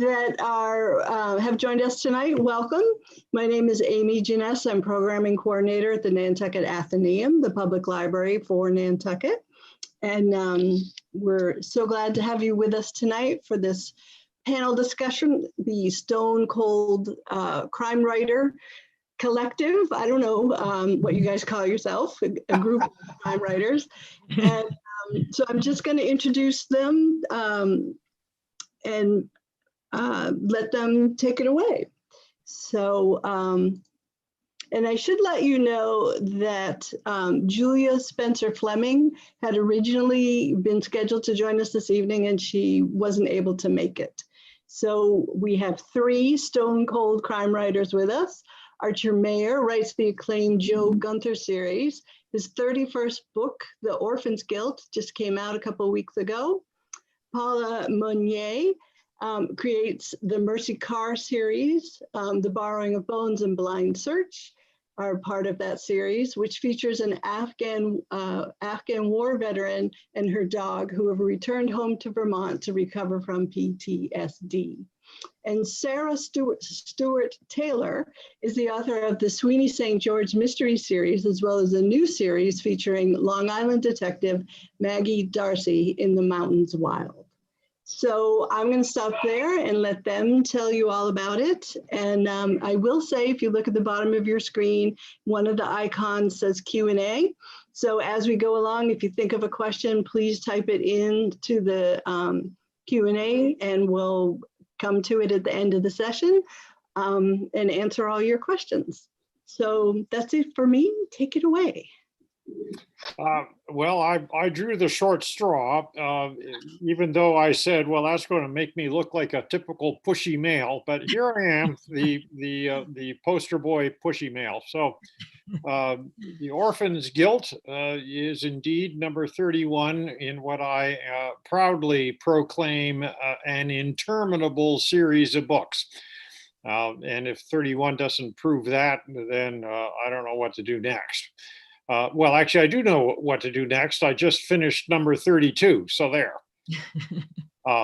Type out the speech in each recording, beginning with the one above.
that are have joined us tonight, welcome. My name is Amy Janess. I'm programming coordinator at the Nantucket Atheneum, the public library for Nantucket. And we're so glad to have you with us tonight for this panel discussion, the Stone Cold Crime Writer Collective. I don't know what you guys call yourself, a group of crime writers. And so I'm just going to introduce them and let them take it away. So, and I should let you know that Julia Spencer-Fleming had originally been scheduled to join us this evening and she wasn't able to make it. So we have 3 Stone Cold crime writers with us. Archer Mayer writes the acclaimed Joe Gunther series. His 31st book, The Orphan's Guilt, just came out a couple of weeks ago. Paula Munier creates the Mercy Carr series. The Borrowing of Bones and Blind Search are part of that series, which features an Afghan war veteran and her dog who have returned home to Vermont to recover from PTSD. And Sarah Stewart Taylor is the author of the Sweeney St. George mystery series, as well as a new series featuring Long Island detective Maggie D'Arcy in the Mountains Wild. So I'm going to stop there and let them tell you all about it. And I will say, if you look at the bottom of your screen, one of the icons says Q&A. So as we go along, if you think of a question, please type it into the Q&A and we'll come to it at the end of the session and answer all your questions. So that's it for me. Take it away. Well, I drew the short straw, even though I said, well, that's going to make me look like a typical pushy male. But here I am, the poster boy pushy male. So The Orphan's Guilt is indeed number 31 in what I proudly proclaim an interminable series of books. And if 31 doesn't prove that, then I don't know what to do next. Well, actually, I do know what to do next. I just finished number 32, so there.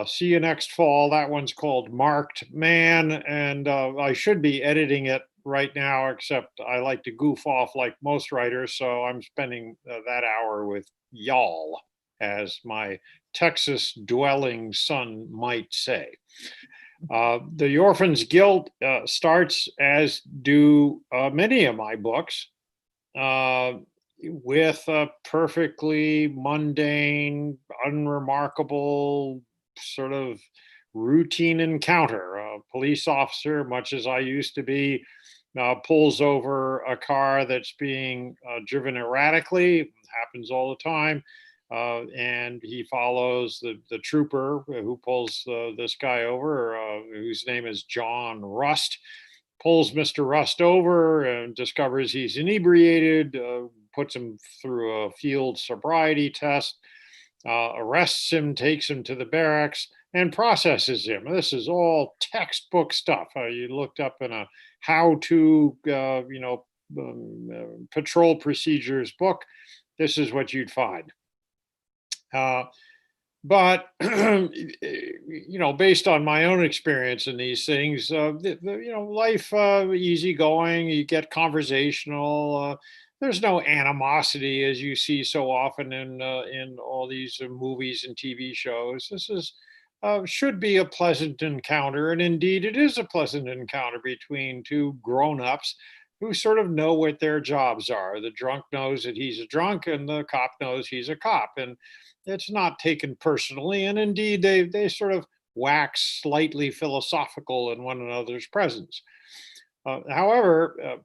See you next fall. That one's called Marked Man, and I should be editing it right now, except I like to goof off like most writers, so I'm spending that hour with y'all, as my Texas-dwelling son might say. The Orphan's Guilt starts, as do many of my books, with a perfectly mundane, unremarkable, sort of routine encounter. A police officer, much as I used to be, pulls over a car that's being driven erratically. It happens all the time. And he follows the trooper who pulls this guy over, whose name is John Rust, pulls Mr. Rust over and discovers he's inebriated, puts him through a field sobriety test, arrests him, takes him to the barracks, and processes him. This is all textbook stuff. You looked up in a how-to, patrol procedures book. This is what you'd find. But based on my own experience in these things, life easygoing. You get conversational. There's no animosity, as you see so often in all these movies and TV shows. This is should be a pleasant encounter, and indeed it is a pleasant encounter between 2 grown-ups who sort of know what their jobs are. The drunk knows that he's a drunk, and the cop knows he's a cop, and it's not taken personally. And indeed, they sort of wax slightly philosophical in one another's presence. However,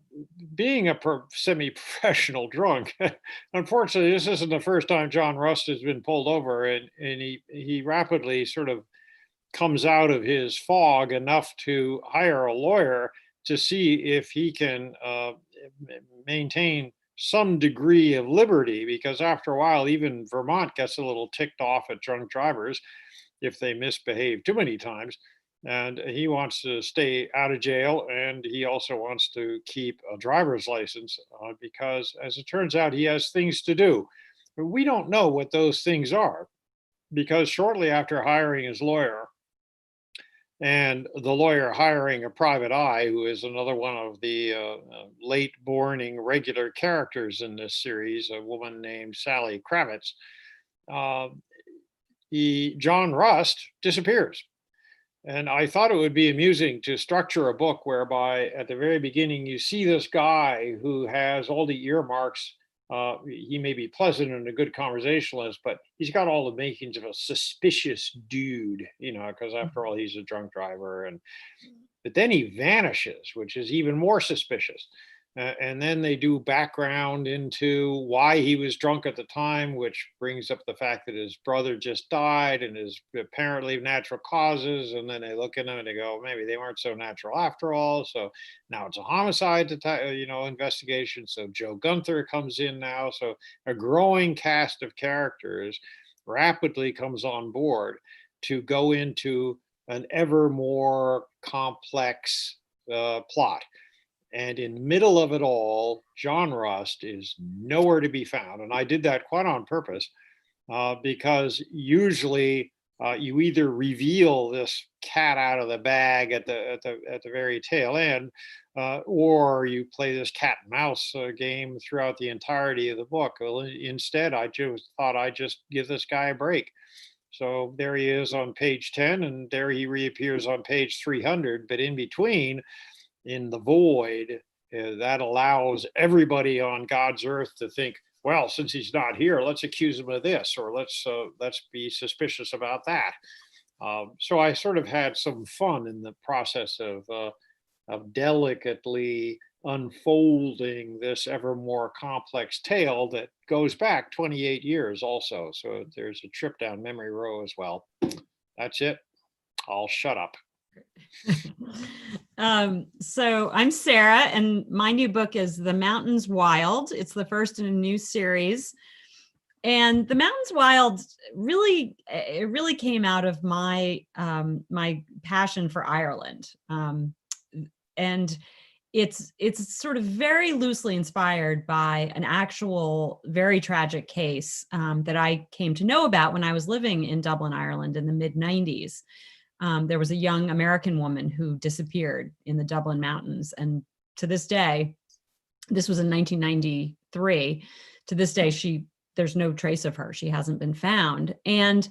being a semi-professional drunk, unfortunately, this isn't the first time John Rust has been pulled over, and he rapidly sort of comes out of his fog enough to hire a lawyer to see if he can maintain some degree of liberty, because after a while, even Vermont gets a little ticked off at drunk drivers if they misbehave too many times. And he wants to stay out of jail, and he also wants to keep a driver's license because, as it turns out, he has things to do. But we don't know what those things are, because shortly after hiring his lawyer, and the lawyer hiring a private eye, who is another one of the late borning regular characters in this series, a woman named Sally Kravitz. Uh, John Rust disappears. And I thought it would be amusing to structure a book whereby at the very beginning you see this guy who has all the earmarks. He may be pleasant and a good conversationalist, but he's got all the makings of a suspicious dude, because after all, he's a drunk driver. But then he vanishes, which is even more suspicious. And then they do background into why he was drunk at the time, which brings up the fact that his brother just died and is apparently natural causes. And then they look at him and they go, maybe they weren't so natural after all. So now it's a homicide, investigation. So Joe Gunther comes in now. So a growing cast of characters rapidly comes on board to go into an ever more complex plot. And in the middle of it all, John Rust is nowhere to be found. And I did that quite on purpose because usually you either reveal this cat out of the bag at the very tail end, or you play this cat and mouse game throughout the entirety of the book. Well, instead, I just thought I'd just give this guy a break. So there he is on page 10, and there he reappears on page 300. But in between, in the void, that allows everybody on God's earth to think, well, since he's not here, let's accuse him of this, or let's be suspicious about that. So I sort of had some fun in the process of delicately unfolding this ever more complex tale that goes back 28 years also. So there's a trip down memory row as well. That's it. I'll shut up. So I'm Sarah, and my new book is The Mountains Wild. It's the first in a new series. And The Mountains Wild really came out of my my passion for Ireland. And it's sort of very loosely inspired by an actual very tragic case that I came to know about when I was living in Dublin, Ireland in the mid-90s. There was a young American woman who disappeared in the Dublin Mountains. And to this day, this was in 1993, to this day, there's no trace of her. She hasn't been found. And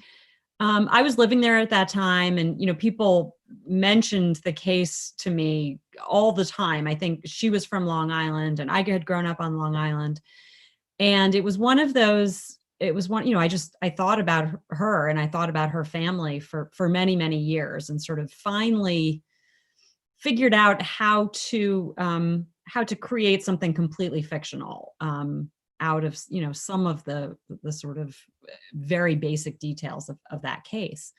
I was living there at that time, and people mentioned the case to me all the time. I think she was from Long Island, and I had grown up on Long Island. And it was one of those, I thought about her, and I thought about her family for many, many years, and sort of finally figured out how to create something completely fictional out of, some of the sort of very basic details of that case.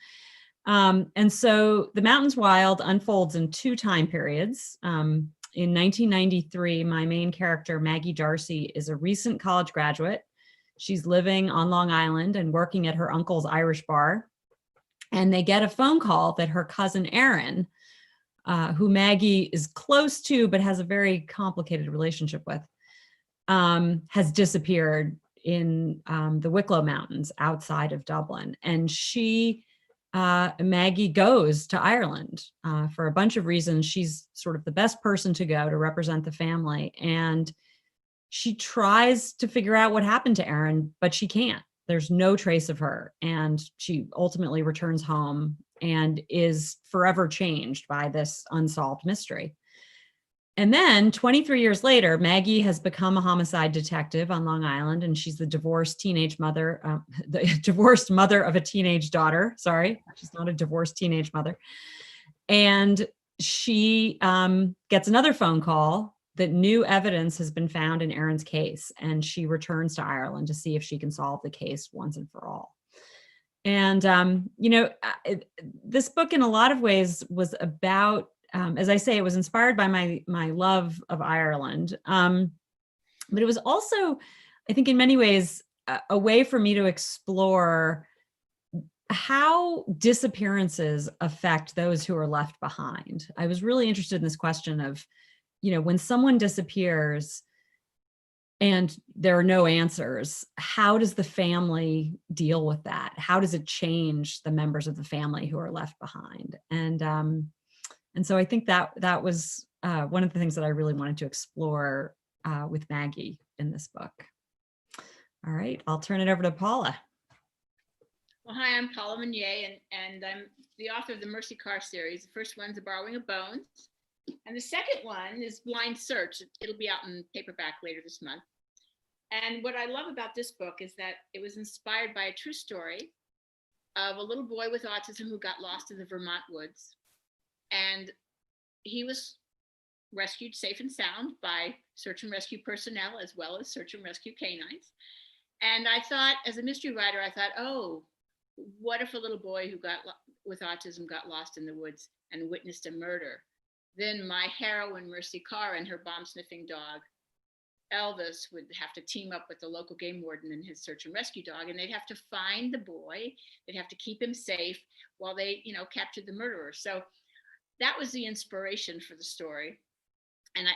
And so The Mountains Wild unfolds in two time periods. In 1993, my main character, Maggie D'Arcy, is a recent college graduate. She's living on Long Island and working at her uncle's Irish bar. And they get a phone call that her cousin Erin, who Maggie is close to but has a very complicated relationship with, has disappeared in the Wicklow Mountains outside of Dublin. And Maggie goes to Ireland for a bunch of reasons. She's sort of the best person to go to represent the family. And she tries to figure out what happened to Erin, but she can't. There's no trace of her. And she ultimately returns home and is forever changed by this unsolved mystery. And then 23 years later, Maggie has become a homicide detective on Long Island, and she's the divorced mother of a teenage daughter. Sorry, she's not a divorced teenage mother. And she gets another phone call that new evidence has been found in Erin's case, and she returns to Ireland to see if she can solve the case once and for all. And, this book in a lot of ways was about, as I say, it was inspired by my love of Ireland. But it was also, I think in many ways, a way for me to explore how disappearances affect those who are left behind. I was really interested in this question of, when someone disappears, and there are no answers. How does the family deal with that? How does it change the members of the family who are left behind? And so I think that was one of the things that I really wanted to explore with Maggie in this book. All right, I'll turn it over to Paula. Well, hi, I'm Paula Munier, and I'm the author of the Mercy Carr series. The first one's A Borrowing of Bones, and the second one is Blind Search. It'll be out in paperback later this month. And what I love about this book is that it was inspired by a true story of a little boy with autism who got lost in the Vermont woods. And he was rescued safe and sound by search and rescue personnel, as well as search and rescue canines. And I thought, as a mystery writer, I thought, oh, what if a little boy who with autism got lost in the woods and witnessed a murder? Then my heroine, Mercy Carr, and her bomb-sniffing dog, Elvis, would have to team up with the local game warden and his search and rescue dog, and they'd have to find the boy. They'd have to keep him safe while they, captured the murderer. So that was the inspiration for the story. And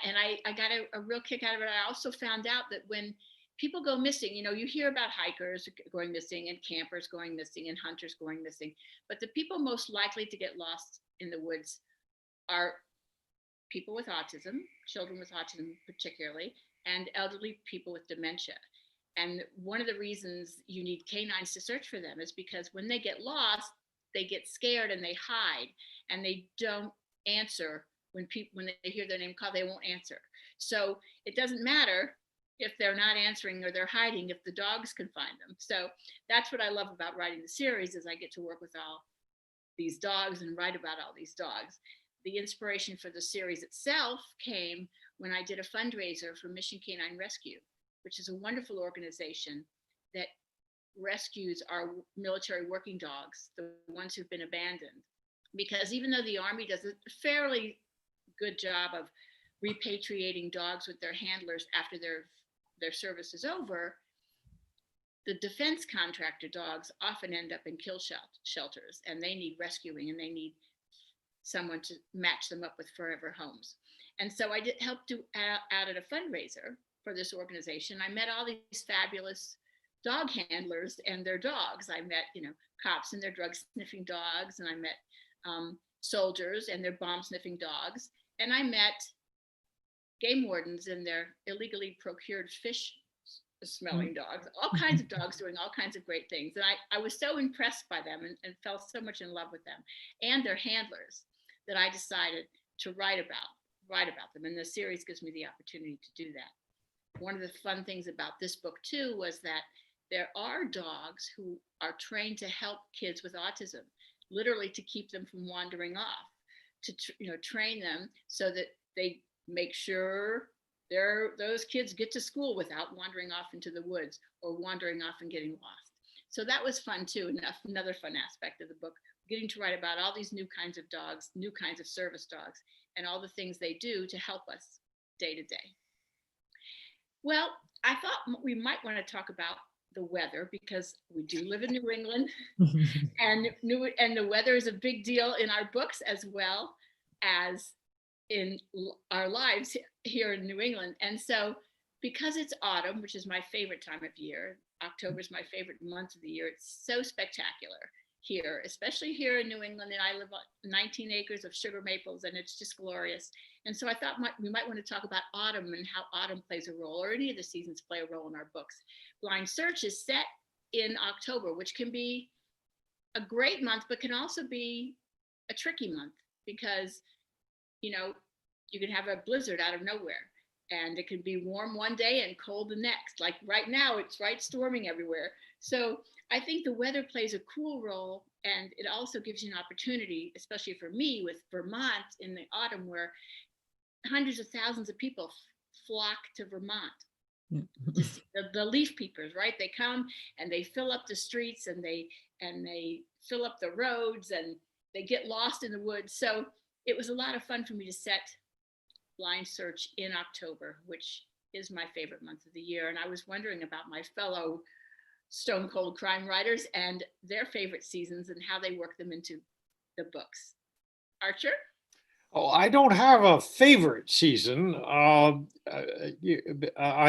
I got a real kick out of it. I also found out that when people go missing, you hear about hikers going missing and campers going missing and hunters going missing, but the people most likely to get lost in the woods are people with autism, children with autism particularly, and elderly people with dementia. And one of the reasons you need canines to search for them is because when they get lost, they get scared and they hide, and they don't answer when they hear their name called. They won't answer. So it doesn't matter if they're not answering or they're hiding, if the dogs can find them. So that's what I love about writing the series, is I get to work with all these dogs and write about all these dogs. The inspiration for the series itself came when I did a fundraiser for Mission Canine Rescue, which is a wonderful organization that rescues our military working dogs, the ones who've been abandoned. Because even though the Army does a fairly good job of repatriating dogs with their handlers after their service is over, the defense contractor dogs often end up in kill shelters, and they need rescuing, and they need someone to match them up with forever homes. And so I helped out at a fundraiser for this organization. I met all these fabulous dog handlers and their dogs. I met, cops and their drug sniffing dogs, and I met soldiers and their bomb sniffing dogs, and I met game wardens and their illegally procured fish smelling dogs, all kinds of dogs doing all kinds of great things. And I was so impressed by them and fell so much in love with them and their handlers that I decided to write about them. And the series gives me the opportunity to do that. One of the fun things about this book too was that there are dogs who are trained to help kids with autism, literally to keep them from wandering off, to train them so that they make sure those kids get to school without wandering off into the woods or wandering off and getting lost. So that was fun too. Another fun aspect of the book, getting to write about all these new kinds of dogs, new kinds of service dogs, and all the things they do to help us day to day. Well, I thought we might want to talk about the weather, because we do live in New England and the weather is a big deal in our books as well as in our lives here in New England. And so because it's autumn, which is my favorite time of year, October is my favorite month of the year, it's so spectacular here, especially here in New England. And I live on 19 acres of sugar maples, and it's just glorious. And so I thought we might want to talk about autumn and how autumn plays a role, or any of the seasons play a role in our books. Blind Search is set in October, which can be a great month, but can also be a tricky month, because you can have a blizzard out of nowhere, and it can be warm one day and cold the next. Like right now, it's storming everywhere. So I think the weather plays a cool role, and it also gives you an opportunity, especially for me with Vermont in the autumn, where hundreds of thousands of people flock to Vermont to see the leaf peepers, right? They come and they fill up the streets, and they fill up the roads, and they get lost in the woods. So it was a lot of fun for me to set Blind Search in October, which is my favorite month of the year. And I was wondering about my fellow stone cold crime writers and their favorite seasons and how they work them into the books. Archer? Oh, I don't have a favorite season. I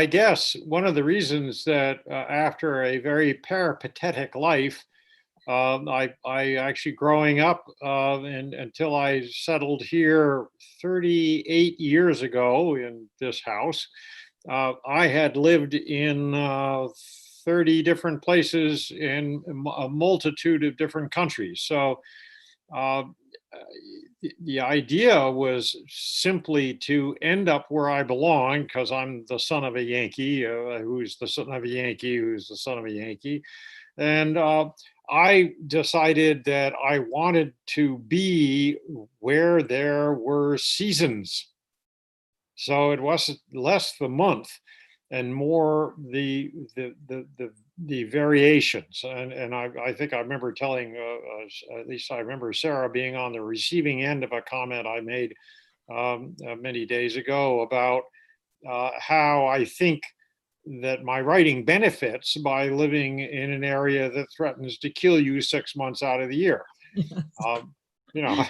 guess one of the reasons that after a very peripatetic life, I actually growing up and until I settled here 38 years ago in this house, I had lived in 30 different places in a multitude of different countries. So uh, the idea was simply to end up where I belong because I'm the son of a Yankee, who's the son of a Yankee, who's the son of a Yankee. And I decided that I wanted to be where there were seasons. So it wasn't less the month and more the variations. And I think I remember telling, at least I remember Sarah being on the receiving end of a comment I made many days ago about how I think that my writing benefits by living in an area that threatens to kill you 6 months out of the year. Yes. You know,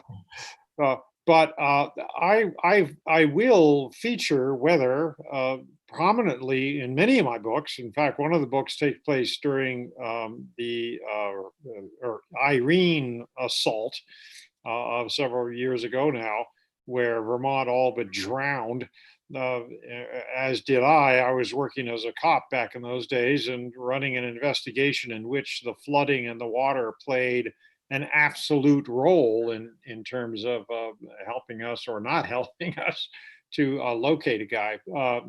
but I will feature weather prominently in many of my books. In fact, one of the books takes place during the Irene assault of several years ago now, where Vermont all but drowned. As did I. I was working as a cop back in those days and running an investigation in which the flooding and the water played an absolute role in terms of helping us or not helping us to locate a guy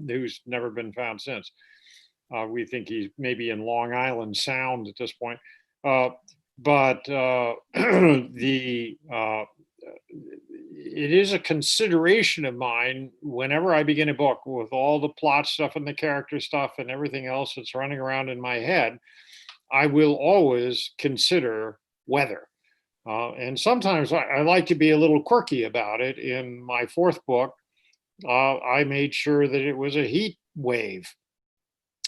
who's never been found since. We think he's maybe in Long Island Sound at this point. But it is a consideration of mine whenever I begin a book with all the plot stuff and the character stuff and everything else that's running around in my head. I will always consider weather. And sometimes I like to be a little quirky about it. In my fourth book, I made sure that it was a heat wave.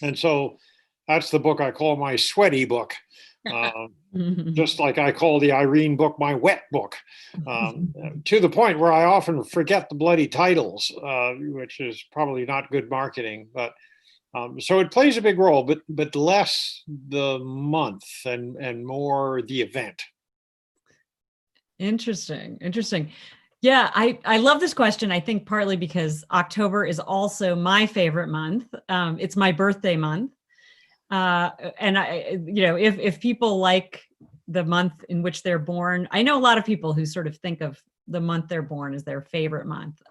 And so that's the book I call my sweaty book. Just like I call the Irene book my wet book, to the point where I often forget the bloody titles, which is probably not good marketing. But so it plays a big role, but less the month and more the event. Interesting. Yeah, I love this question. I think partly because October is also my favorite month. It's my birthday month. And if people like the month in which they're born, I know a lot of people who sort of think of the month they're born as their favorite month.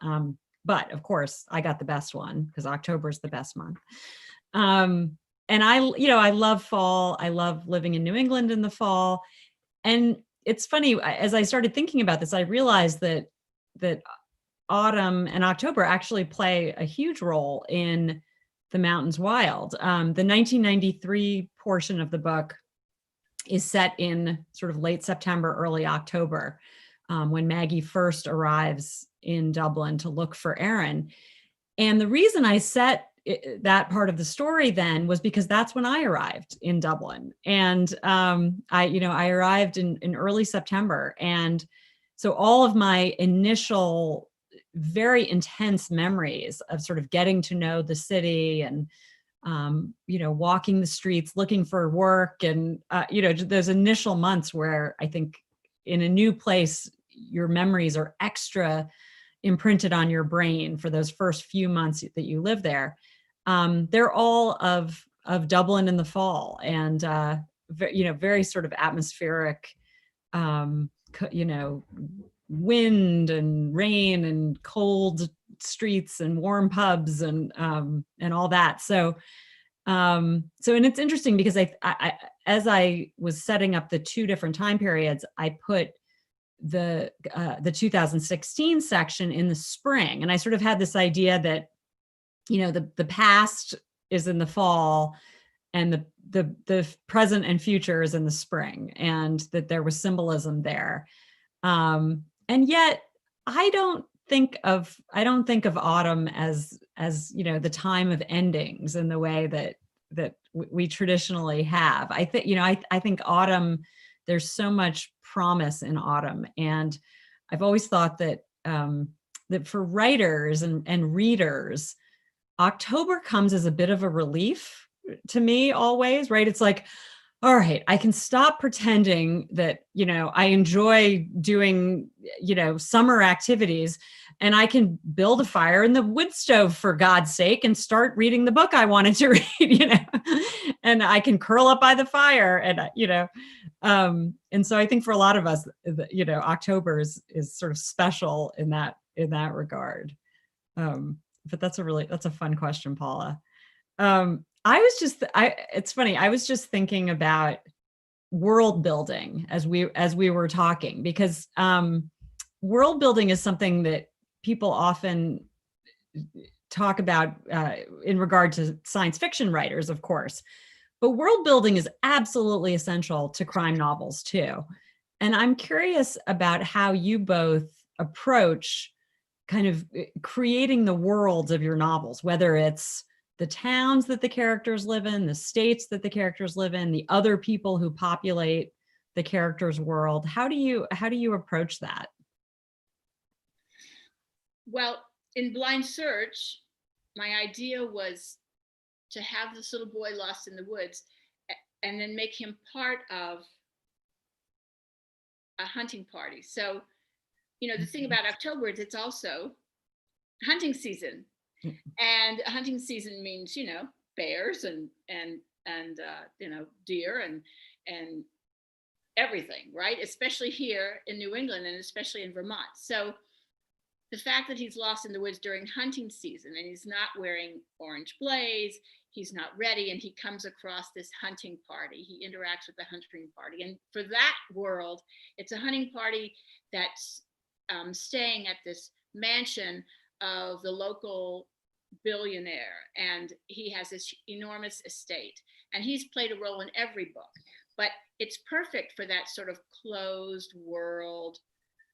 But of course I got the best one because October is the best month. And I love fall. I love living in New England in the fall. And it's funny, as I started thinking about this, I realized that autumn and October actually play a huge role in The Mountains Wild. The 1993 portion of the book is set in sort of late September, early October, when Maggie first arrives in Dublin to look for Aaron. And the reason I set that part of the story then was because that's when I arrived in Dublin. And I arrived in early September. And so all of my initial very intense memories of sort of getting to know the city and, walking the streets, looking for work and, those initial months where I think in a new place, your memories are extra imprinted on your brain for those first few months that you live there. They're all of Dublin in the fall and, very sort of atmospheric, wind and rain and cold streets and warm pubs and all that. So and it's interesting because I as I was setting up the two different time periods, I put the 2016 section in the spring, and I sort of had this idea that the past is in the fall and the present and future is in the spring, and that there was symbolism there. And yet I don't think of autumn as the time of endings in the way that we traditionally have. I think I think autumn, there's so much promise in autumn, and I've always thought that that for writers and readers, October comes as a bit of a relief to me always, right? It's like, all right, I can stop pretending that, I enjoy doing, summer activities, and I can build a fire in the wood stove, for God's sake, and start reading the book I wanted to read, and I can curl up by the fire, and, and so I think for a lot of us, October is sort of special in that regard. But that's a fun question, Paula. It's funny. I was just thinking about world building as we were talking, because world building is something that people often talk about in regard to science fiction writers, of course, but world building is absolutely essential to crime novels too. And I'm curious about how you both approach kind of creating the worlds of your novels, whether it's the towns that the characters live in, the states that the characters live in, the other people who populate the character's world. How do you approach that? Well, in Blind Search, my idea was to have this little boy lost in the woods and then make him part of a hunting party. So, the thing about October is it's also hunting season. And hunting season means, bears and deer and everything, right? Especially here in New England and especially in Vermont. So the fact that he's lost in the woods during hunting season and he's not wearing orange blaze, he's not ready, and he comes across this hunting party. He interacts with the hunting party. And for that world, it's a hunting party that's staying at this mansion of the local billionaire, and he has this enormous estate, and he's played a role in every book, but it's perfect for that sort of closed world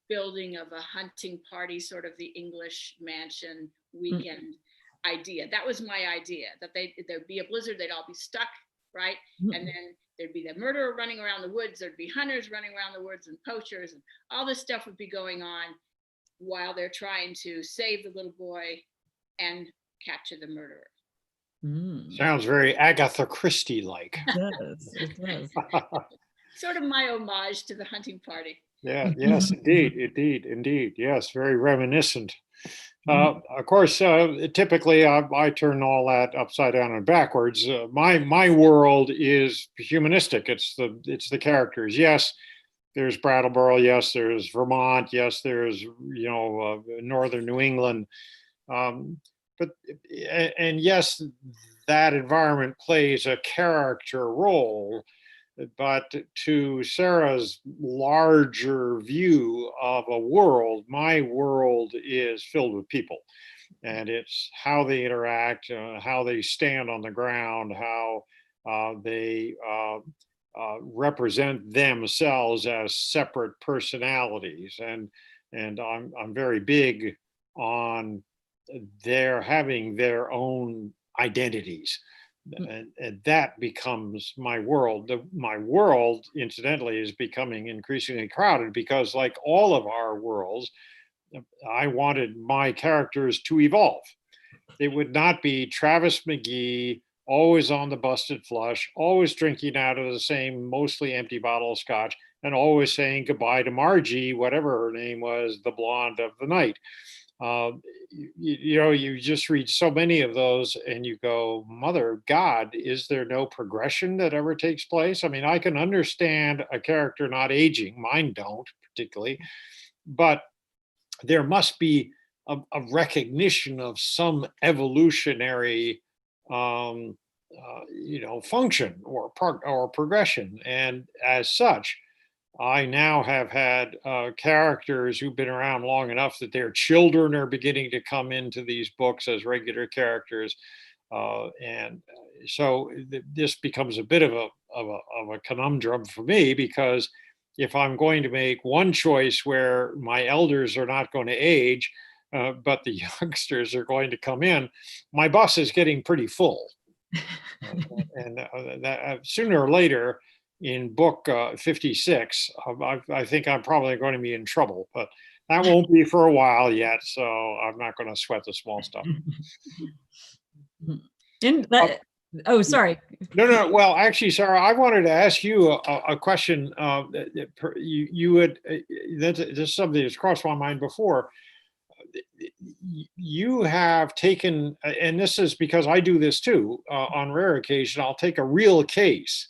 building of a hunting party, sort of the English mansion weekend idea. That was my idea, that there'd be a blizzard, they'd all be stuck, right? And then there'd be the murderer running around the woods, there'd be hunters running around the woods and poachers, and all this stuff would be going on while they're trying to save the little boy and capture the murderer. Sounds very Agatha Christie-like. It does. Sort of my homage to the hunting party. Yeah, yes, indeed. Yes, very reminiscent. Of course, typically I turn all that upside down and backwards. My world is humanistic. It's the characters. Yes, there's Brattleboro. Yes, there's Vermont. Yes, there's northern New England. But yes, that environment plays a character role. But to Sarah's larger view of a world, my world is filled with people. And it's how they interact, how they stand on the ground, how they represent themselves as separate personalities. And I'm very big on their having their own identities. And that becomes my world. My world, incidentally, is becoming increasingly crowded because, like all of our worlds, I wanted my characters to evolve. It would not be Travis McGee, always on the busted flush, always drinking out of the same mostly empty bottle of scotch, and always saying goodbye to Margie, whatever her name was, the blonde of the night. You just read so many of those and you go, Mother of God, is there no progression that ever takes place? I mean, I can understand a character not aging, mine don't particularly, but there must be a recognition of some evolutionary function or progression. And as such, I now have had characters who've been around long enough that their children are beginning to come into these books as regular characters. And so this becomes a bit of a conundrum for me, because if I'm going to make one choice where my elders are not going to age, but the youngsters are going to come in, my bus is getting pretty full. And that, sooner or later, in book 56, I think I'm probably going to be in trouble. But That won't be for a while yet, so I'm not going to sweat the small stuff. Oh, sorry. No. Well, actually, Sarah, I wanted to ask you a question. You had this is something that's crossed my mind before. You have taken, and this is because I do this too. On rare occasion, I'll take a real case.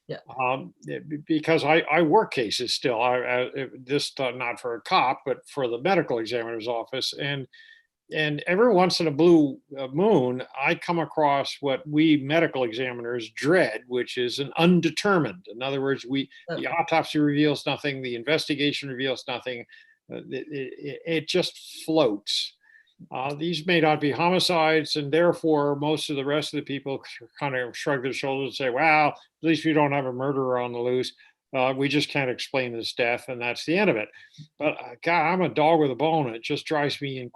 Yeah. Because I work cases still. This not for a cop, but for the medical examiner's office, and every once in a blue moon, I come across what we medical examiners dread, which is an undetermined. In other words, the autopsy reveals nothing, the investigation reveals nothing. It just floats. These may not be homicides, and therefore most of the rest of the people kind of shrug their shoulders and say, well, at least we don't have a murderer on the loose. We just can't explain this death, and that's the end of it. But God, I'm a dog with a bone. It just drives me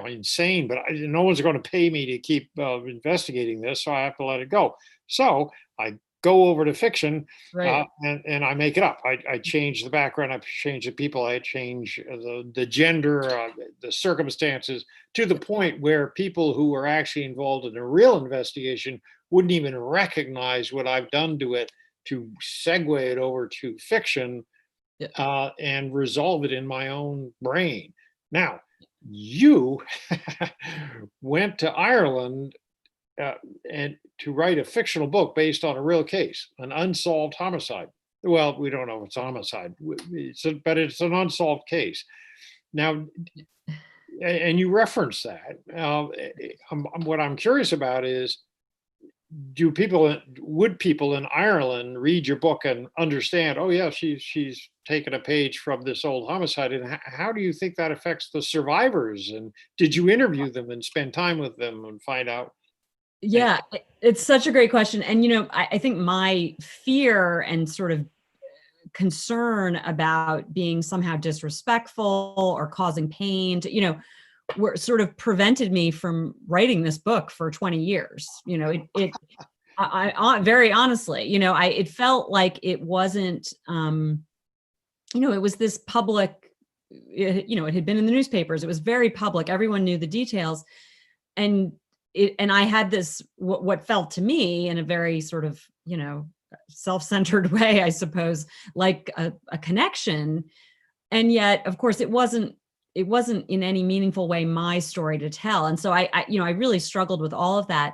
insane, but no one's going to pay me to keep investigating this, so I have to let it go. So I go over to fiction, Right. and I make it up. I change the background, I change the people, I change the gender, the circumstances, to the point where people who are actually involved in a real investigation wouldn't even recognize what I've done to it to segue it over to fiction. Yeah. And resolve it in my own brain. Now, you went to Ireland and to write a fictional book based on a real case, an unsolved homicide. Well, we don't know if it's a homicide, but it's an unsolved case. Now, and you reference that. What I'm curious about is, would people in Ireland read your book and understand, oh yeah, she's taken a page from this old homicide? And how do you think that affects the survivors? And did you interview them and spend time with them and find out? Yeah, it's such a great question. And, I think my fear and sort of concern about being somehow disrespectful or causing pain to, were sort of prevented me from writing this book for 20 years. I very honestly, it felt like it wasn't, it was this public, it had been in the newspapers. It was very public. Everyone knew the details. And I had this, what felt to me in a very sort of, self-centered way, I suppose, like a connection. And yet, of course, it wasn't in any meaningful way my story to tell. And so I really struggled with all of that.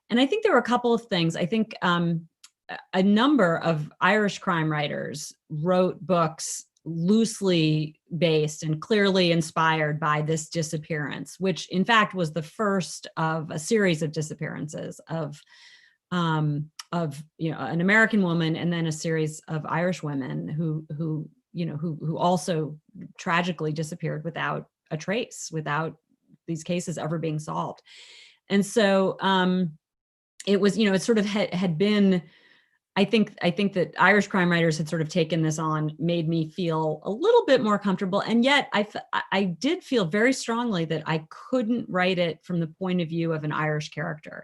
And I think there were a couple of things. I think a number of Irish crime writers wrote books loosely based and clearly inspired by this disappearance, which in fact was the first of a series of disappearances of an American woman, and then a series of Irish women who also tragically disappeared without a trace, without these cases ever being solved. And so it was, it sort of had been, I think that Irish crime writers had sort of taken this on, made me feel a little bit more comfortable. And yet I did feel very strongly that I couldn't write it from the point of view of an Irish character.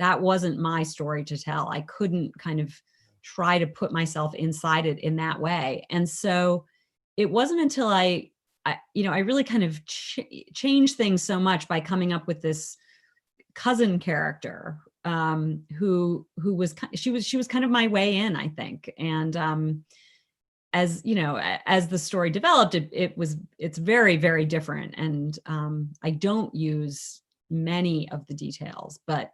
That wasn't my story to tell. I couldn't kind of try to put myself inside it in that way. And so it wasn't until I really kind of changed things so much by coming up with this cousin character who was kind of my way in, I think. And as the story developed, it's very, very different. And I don't use many of the details, but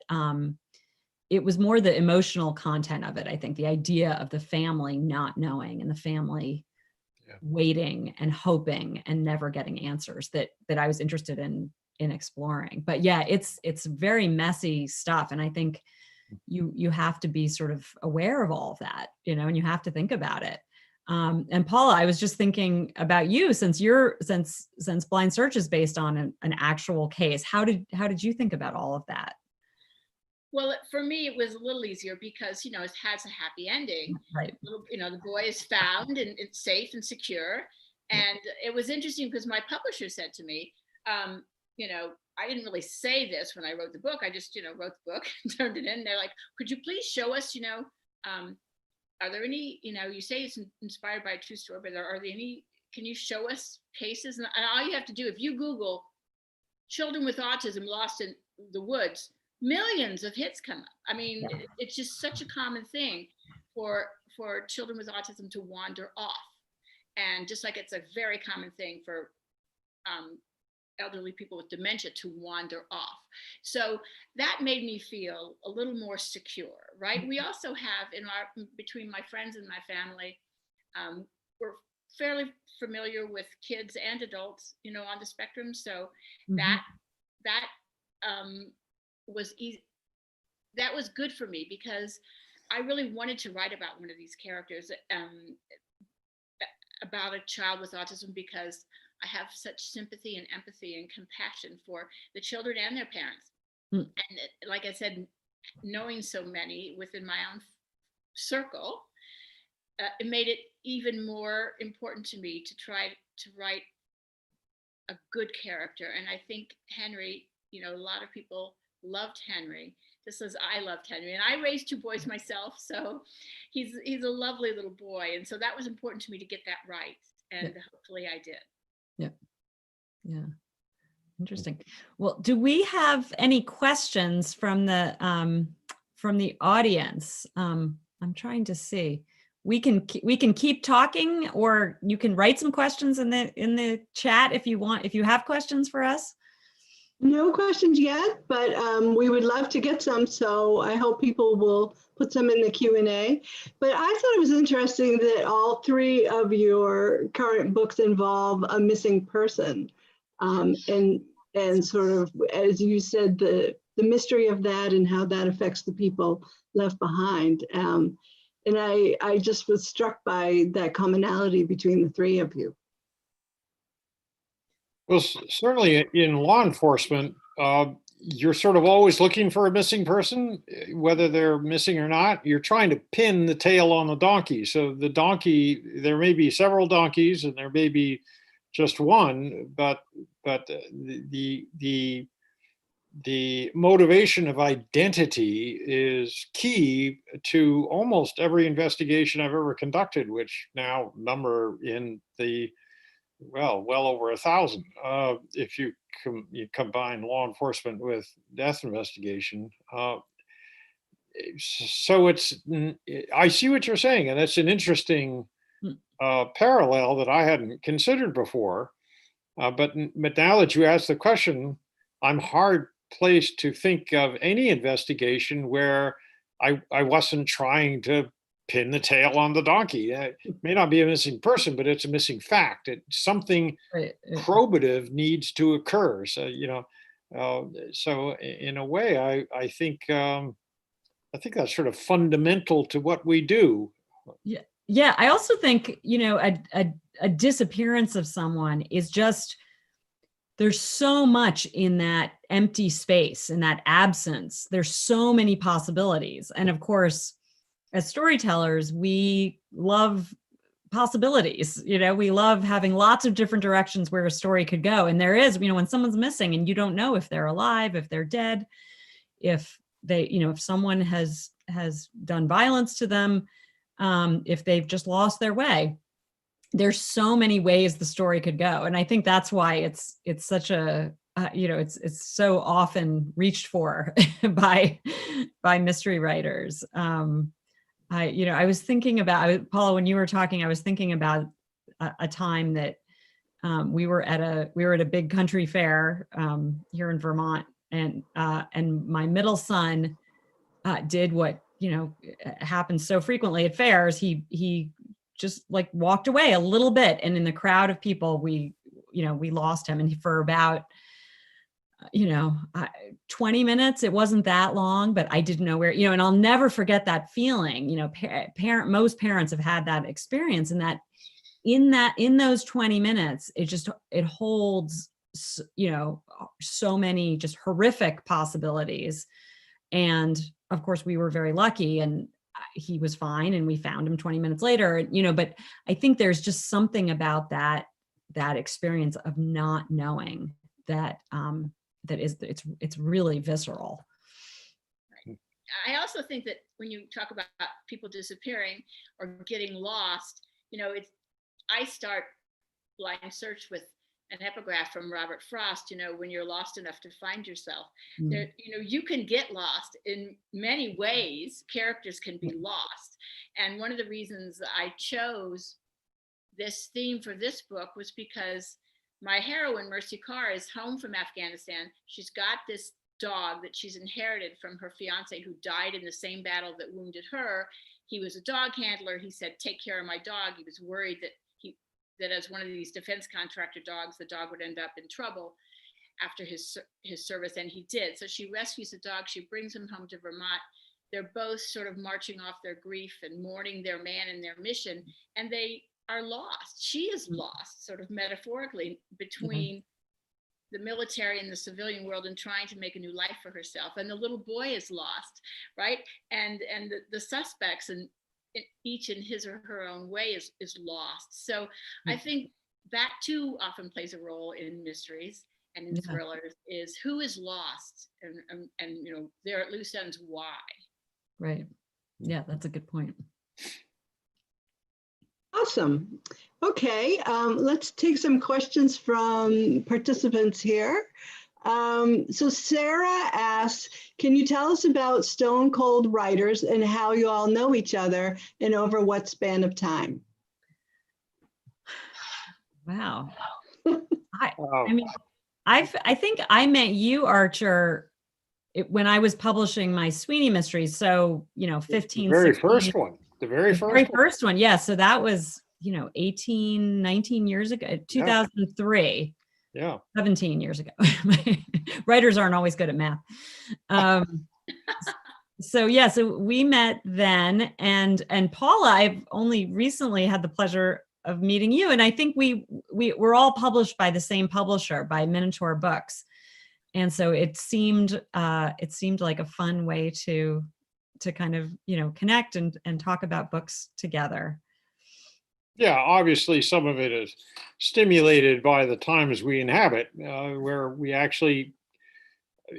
it was more the emotional content of it. I think the idea of the family not knowing and the family waiting and hoping and never getting answers that I was interested in exploring. But yeah, it's very messy stuff. And I think you have to be sort of aware of all of that, and you have to think about it. And Paula, I was just thinking about you, since Blind Search is based on an actual case. How did you think about all of that? Well, for me, it was a little easier because, it has a happy ending. Right. The boy is found and it's safe and secure. And it was interesting because my publisher said to me, I didn't really say this when I wrote the book. I just, wrote the book and turned it in. They're like, could you please show us, are there any, you say it's inspired by a true story, but are there any can you show us cases? And all you have to do, if you Google children with autism lost in the woods, millions of hits come up. I mean, it's just such a common thing for children with autism to wander off. And just like it's a very common thing for elderly people with dementia to wander off. So that made me feel a little more secure, right? We also have between my friends and my family, we're fairly familiar with kids and adults, on the spectrum. So that was easy. That was good for me because I really wanted to write about one of these characters, about a child with autism, because I have such sympathy and empathy and compassion for the children and their parents. And like I said, knowing so many within my own circle, it made it even more important to me to try to write a good character. And I think Henry, a lot of people loved Henry, just as I loved Henry. And I raised two boys myself, so he's a lovely little boy. And so that was important to me to get that right. And hopefully I did. Yeah. Interesting. Well, do we have any questions from the audience? I'm trying to see. We can keep talking, or you can write some questions in the chat if you want. If you have questions for us. No questions yet, but we would love to get some. So I hope people will put some in the Q&A. But I thought it was interesting that all three of your current books involve a missing person, and sort of, as you said, the mystery of that and how that affects the people left behind. And I just was struck by that commonality between the three of you. Well, certainly in law enforcement, you're sort of always looking for a missing person, whether they're missing or not. You're trying to pin the tail on the donkey. So the donkey, there may be several donkeys and there may be just one, but the motivation of identity is key to almost every investigation I've ever conducted, which now number in the well over 1,000. If you combine law enforcement with death investigation. So I see what you're saying, and that's an interesting parallel that I hadn't considered before. But now that you ask the question, I'm hard placed to think of any investigation where I wasn't trying to pin the tail on the donkey. It may not be a missing person, but it's a missing fact. Something probative needs to occur. So so in a way, I think that's sort of fundamental to what we do. Yeah. I also think a disappearance of someone is just, there's so much in that empty space, in that absence. There's so many possibilities, and of course, as storytellers, we love possibilities. We love having lots of different directions where a story could go. And there is, when someone's missing and you don't know if they're alive, if they're dead, if they, if someone has done violence to them, if they've just lost their way, there's so many ways the story could go. And I think that's why it's such a, it's so often reached for by mystery writers. I was thinking about, Paula, when you were talking, I was thinking about a time that we were at a big country fair here in Vermont, and my middle son did what happens so frequently at fairs. He just walked away a little bit, and in the crowd of people, we lost him, and for about 20 minutes. It wasn't that long, but I didn't know where, and I'll never forget that feeling. Most parents have had that experience, and that in those 20 minutes, it holds, so many just horrific possibilities. And of course we were very lucky, and he was fine, and we found him 20 minutes later, but I think there's just something about that experience of not knowing that, it's really visceral. I also think that when you talk about people disappearing or getting lost, I start Blind Search with an epigraph from Robert Frost, when you're lost enough to find yourself. There, you can get lost in many ways. Characters can be lost. And one of the reasons I chose this theme for this book was because my heroine, Mercy Carr, is home from Afghanistan. She's got this dog that she's inherited from her fiance, who died in the same battle that wounded her. He was a dog handler. He said, take care of my dog. He was worried that as one of these defense contractor dogs, the dog would end up in trouble after his service, and he did. So she rescues the dog. She brings him home to Vermont. They're both sort of marching off their grief and mourning their man and their mission, and they are lost. She is lost, sort of metaphorically, between the military and the civilian world, and trying to make a new life for herself. And the little boy is lost, right? And the suspects, and each in his or her own way, is lost. So I think that too often plays a role in mysteries and in thrillers, is who is lost, and they're at loose ends, why. Right. Yeah, that's a good point. Awesome. Okay, let's take some questions from participants here. So Sarah asks, can you tell us about Stone Cold writers and how you all know each other and over what span of time? Wow. I mean, I think I met you, Archer, when I was publishing my Sweeney mysteries. So, 15, the very 16, first one. The very first one. Yeah. So that was, 18, 19 years ago, 2003. Yeah. 17 years ago. Writers aren't always good at math. So we met then, and Paula, I've only recently had the pleasure of meeting you. And I think we're all published by the same publisher, by Minotaur Books. And so it seemed like a fun way to kind of, connect and talk about books together. Yeah, obviously some of it is stimulated by the times we inhabit, where we actually,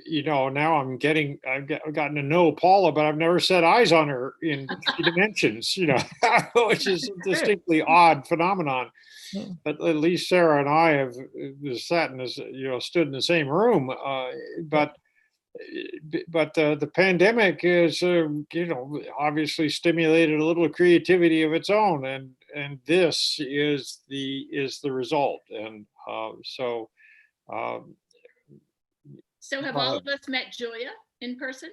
now I've gotten to know Paula, but I've never set eyes on her in 3 dimensions, which is a distinctly odd phenomenon. Yeah. But at least Sarah and I have sat in this, stood in the same room. But the pandemic is, obviously stimulated a little creativity of its own, and this is the result. And so have all of us met Julia in person?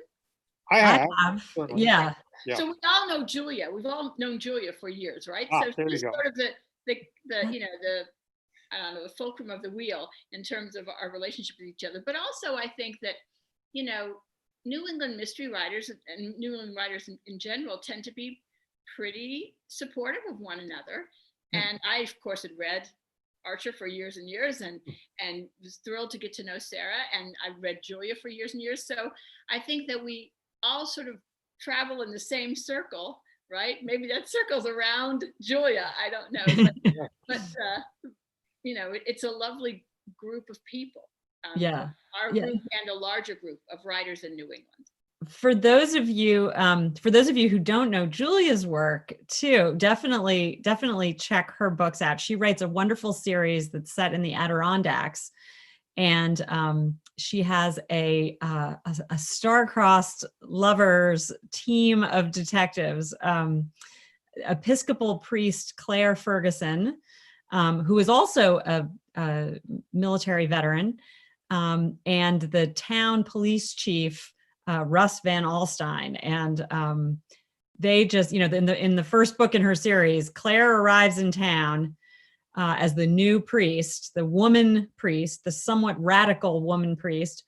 I have. Yeah. So we all know Julia. We've all known Julia for years, right? So she's sort of the the fulcrum of the wheel in terms of our relationship with each other. But also I think that, New England mystery writers and New England writers in general tend to be pretty supportive of one another. And I, of course, had read Archer for years and years, and was thrilled to get to know Sarah, and I read Julia for years and years. So I think that we all sort of travel in the same circle, right? Maybe that circle's around Julia, I don't know, but it's a lovely group of people. Our group and a larger group of writers in New England. For those of you who don't know Julia's work too, definitely check her books out. She writes a wonderful series that's set in the Adirondacks, and she has a star-crossed lovers team of detectives. Episcopal priest Clare Fergusson, who is also a military veteran, and the town police chief, Russ Van Alstyne. And they just, in the first book in her series, Claire arrives in town as the new priest, the woman priest, the somewhat radical woman priest.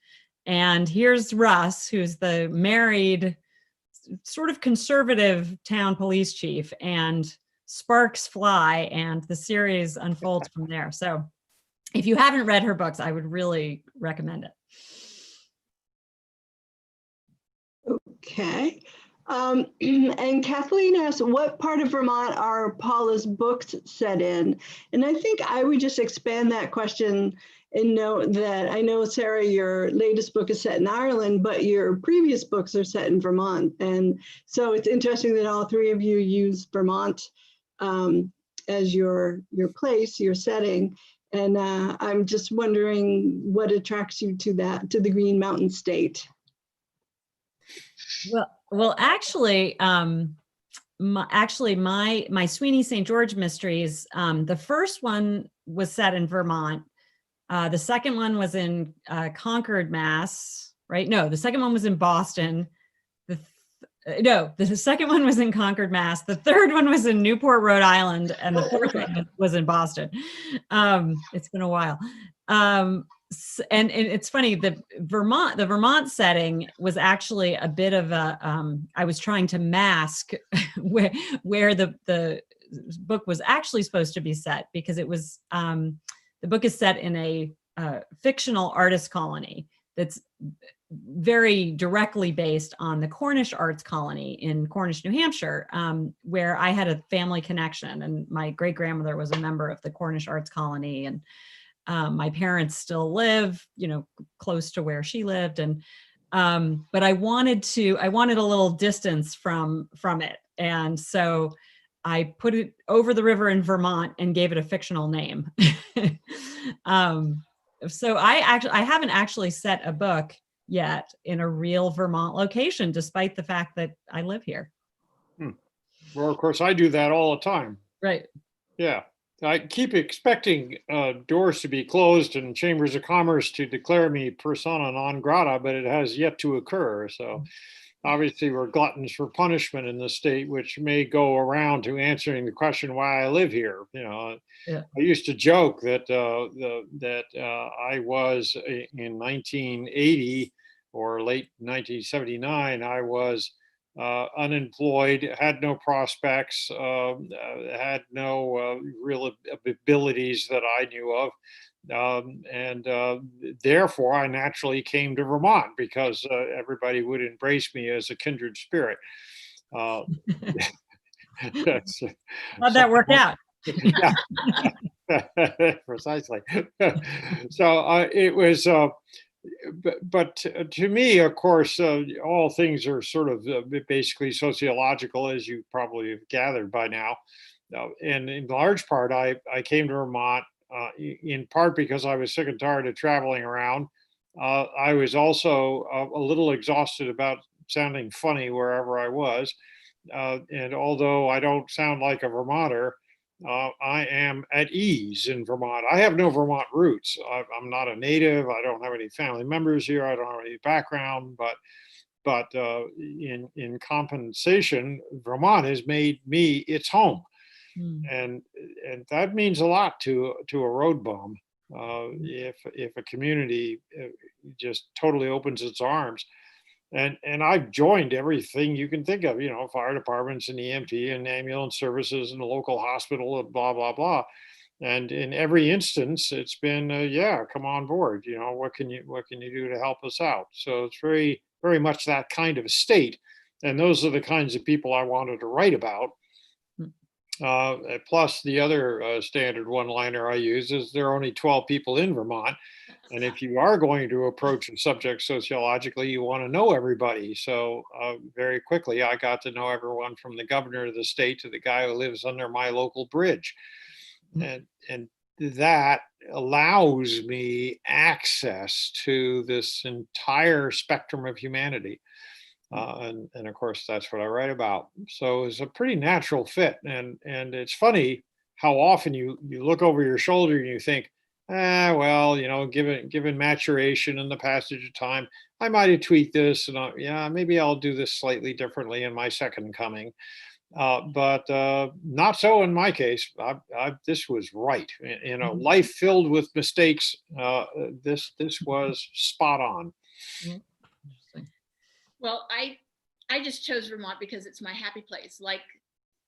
And here's Russ, who's the married, sort of conservative town police chief, and sparks fly, and the series unfolds from there. So if you haven't read her books, I would really recommend it. Okay. And Kathleen asks, what part of Vermont are Paula's books set in? And I think I would just expand that question and note that I know, Sarah, your latest book is set in Ireland, but your previous books are set in Vermont. And so it's interesting that all 3 of you use Vermont as your place, your setting. And I'm just wondering what attracts you to the Green Mountain State. Well, actually, my Sweeney St. George mysteries, the first one was set in Vermont. The second one was in Concord, Mass. Right? No, the second one was in Boston. The second one was in Concord, Mass. The third one was in Newport, Rhode Island, and the fourth one was in Boston. It's been a while. And it's funny, the Vermont setting was actually a bit of a, I was trying to mask where the book was actually supposed to be set, because it was, the book is set in a fictional artist colony that's very directly based on the Cornish Arts Colony in Cornish, New Hampshire, where I had a family connection, and my great grandmother was a member of the Cornish Arts Colony, and my parents still live, close to where she lived, and but I wanted a little distance from it, and so I put it over the river in Vermont and gave it a fictional name. So I haven't actually set a book yet in a real Vermont location, despite the fact that I live here. Well, of course, I do that all the time. Right. Yeah. I keep expecting doors to be closed and chambers of commerce to declare me persona non grata, but it has yet to occur. So obviously we're gluttons for punishment in the state, which may go around to answering the question why I live here. Yeah. I used to joke that I was in 1980 or late 1979, I was unemployed, had no prospects, had no real abilities that I knew of. And therefore, I naturally came to Vermont because everybody would embrace me as a kindred spirit. How'd that work out? Precisely. So it was, but to me, of course, all things are sort of basically sociological, as you probably have gathered by now. And in large part, I came to Vermont in part because I was sick and tired of traveling around. I was also a little exhausted about sounding funny wherever I was. And although I don't sound like a Vermonter, I am at ease in Vermont. I have no Vermont roots. I'm not a native. I don't have any family members here. I don't have any background. But in compensation, Vermont has made me its home, and that means a lot to a road bum. If a community just totally opens its arms. And I've joined everything you can think of, fire departments and EMT and ambulance services and the local hospital and blah, blah, blah. And in every instance, it's been, yeah, come on board. What can you do to help us out? So it's very, very much that kind of state. And those are the kinds of people I wanted to write about. Plus the other standard one-liner I use is there are only 12 people in Vermont. And if you are going to approach a subject sociologically, you want to know everybody. So very quickly, I got to know everyone from the governor of the state to the guy who lives under my local bridge. And that allows me access to this entire spectrum of humanity. And of course, that's what I write about. So it's a pretty natural fit. And it's funny how often you look over your shoulder and you think, well, given maturation and the passage of time, I might have tweaked this, and maybe I'll do this slightly differently in my second coming. But not so in my case. This was right. Life filled with mistakes. This was spot on. Well, I just chose Vermont because it's my happy place.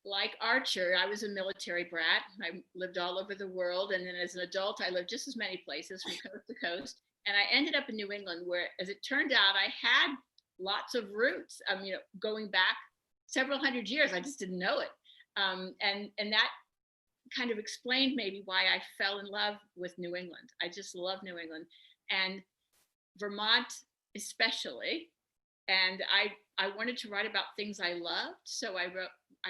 Like Archer, I was a military brat. I lived all over the world. And then as an adult, I lived just as many places from coast to coast. And I ended up in New England where, as it turned out, I had lots of roots, going back several hundred years. I just didn't know it. And that kind of explained maybe why I fell in love with New England. I just love New England. And Vermont especially And I wanted to write about things I loved. So I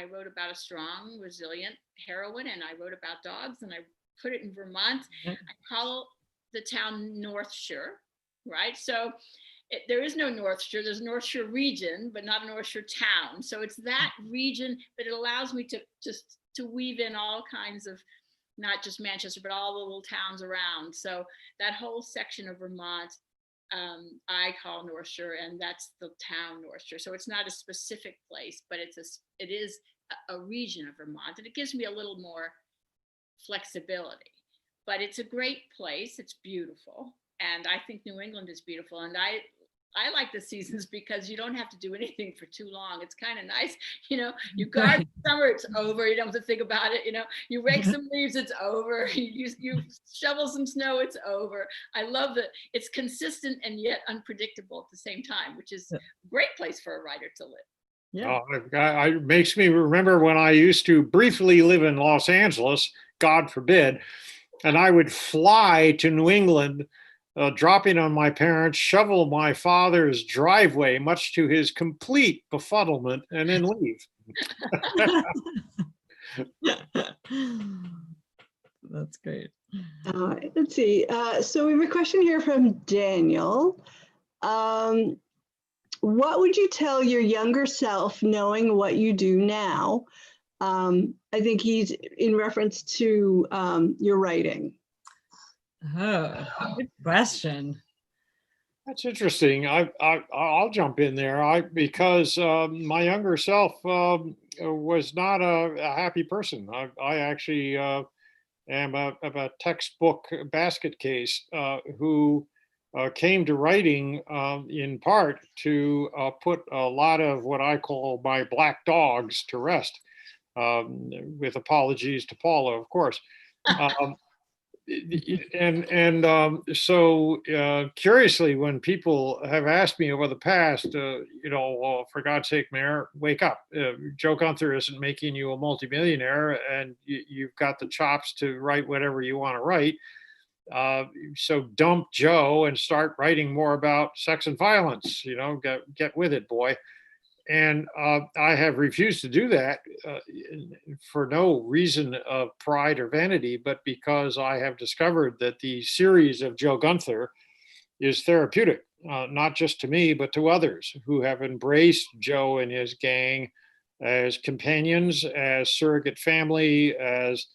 wrote about a strong, resilient heroine, and I wrote about dogs, and I put it in Vermont. I call the town North Shore, right? So there is no North Shore. There's North Shore region, but not a North Shore town. So it's that region, but it allows me to just to weave in all kinds of, not just Manchester, but all the little towns around. So that whole section of Vermont, I call North Shore, and that's the town North Shore. So it's not a specific place, but it is a region of Vermont, and it gives me a little more flexibility. But it's a great place. It's beautiful, and I think New England is beautiful. And I like the seasons because you don't have to do anything for too long. It's kind of nice, you garden summer, it's over. You don't have to think about it. You rake some leaves, it's over. You shovel some snow, it's over. I love that it's consistent and yet unpredictable at the same time, which is a great place for a writer to live. Yeah. It makes me remember when I used to briefly live in Los Angeles, God forbid, and I would fly to New England, dropping on my parents, shovel my father's driveway, much to his complete befuddlement, and then leave. That's great. Let's see. So we have a question here from Daniel. What would you tell your younger self knowing what you do now? I think he's in reference to your writing. Oh, good question. That's interesting. I'll jump in there. Because my younger self was not a happy person. I actually am a textbook basket case who came to writing in part to put a lot of what I call my black dogs to rest, with apologies to Paula, of course. So curiously, when people have asked me over the past, for God's sake, Mayor, wake up. Joe Gunther isn't making you a multimillionaire, and you've got the chops to write whatever you want to write. So dump Joe and start writing more about sex and violence. Get with it, boy. And I have refused to do that for no reason of pride or vanity, but because I have discovered that the series of Joe Gunther is therapeutic, not just to me, but to others who have embraced Joe and his gang as companions, as surrogate family, as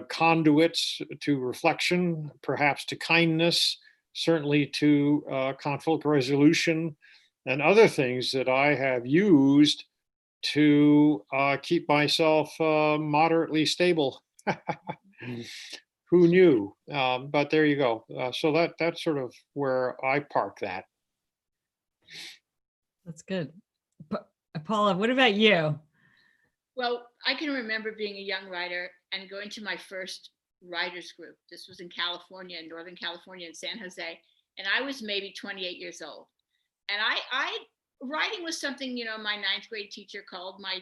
conduits to reflection, perhaps to kindness, certainly to conflict resolution, and other things that I have used to keep myself moderately stable. Who knew? But there you go. So that's sort of where I park that. That's good. Paula, what about you? Well, I can remember being a young writer and going to my first writers group. This was in California, in Northern California, in San Jose. And I was maybe 28 years old. And I writing was something, my ninth grade teacher called my